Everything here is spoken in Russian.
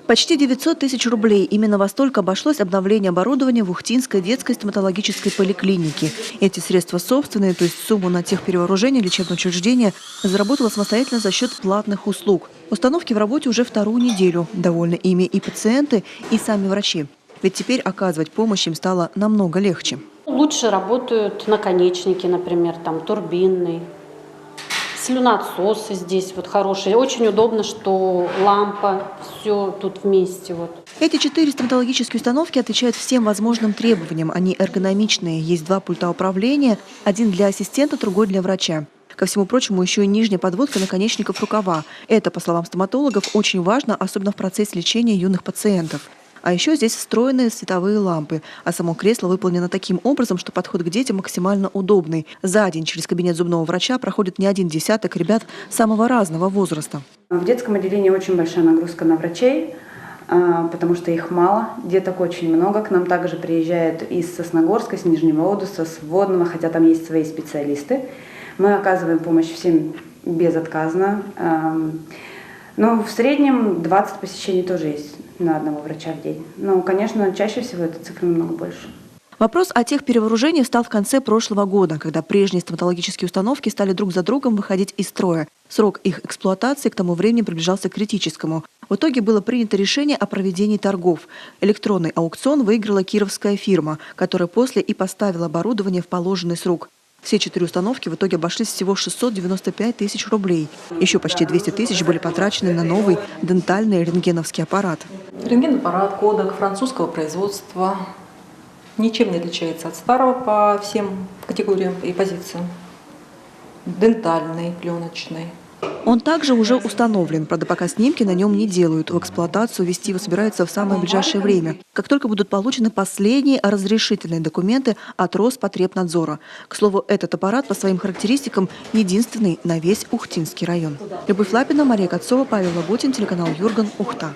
Почти 900 тысяч рублей. Именно во столько обошлось обновление оборудования в Ухтинской детской стоматологической поликлинике. Эти средства собственные, то есть сумму на техперевооружение лечебного учреждения, заработала самостоятельно за счет платных услуг. Установки в работе уже вторую неделю. Довольны ими и пациенты, и сами врачи. Ведь теперь оказывать помощь им стало намного легче. Лучше работают наконечники, например, там турбинный. Слюноотсосы здесь вот хорошие. Очень удобно, что лампа, все тут вместе. Эти 4 стоматологические установки отвечают всем возможным требованиям. Они эргономичные. Есть 2 пульта управления, один для ассистента, другой для врача. Ко всему прочему, еще и нижняя подводка наконечников рукава. Это, по словам стоматологов, очень важно, особенно в процессе лечения юных пациентов. А еще здесь встроенные световые лампы, а само кресло выполнено таким образом, что подход к детям максимально удобный. За день через кабинет зубного врача проходит не один десяток ребят самого разного возраста. В детском отделении очень большая нагрузка на врачей, потому что их мало, деток очень много. К нам также приезжают из Сосногорска, с Нижнего Одуса, с Водного, хотя там есть свои специалисты. Мы оказываем помощь всем безотказно. Но в среднем 20 посещений тоже есть на одного врача в день. Но, конечно, чаще всего эта цифра намного больше. Вопрос о техперевооружении встал в конце прошлого года, когда прежние стоматологические установки стали друг за другом выходить из строя. Срок их эксплуатации к тому времени приближался к критическому. В итоге было принято решение о проведении торгов. Электронный аукцион выиграла кировская фирма, которая после и поставила оборудование в положенный срок. Все 4 установки в итоге обошлись всего 695 тысяч рублей. Еще почти 200 тысяч были потрачены на новый дентальный рентгеновский аппарат. Рентген-аппарат Kodak французского производства. Ничем не отличается от старого по всем категориям и позициям. Дентальный, пленочный. Он также уже установлен, правда, пока снимки на нем не делают. В эксплуатацию ввести его собираются в самое ближайшее время, как только будут получены последние разрешительные документы от Роспотребнадзора. К слову, этот аппарат по своим характеристикам единственный на весь Ухтинский район. Любовь Лапина, Мария Котцова, Павел Лагутин, телеканал Юрган, Ухта.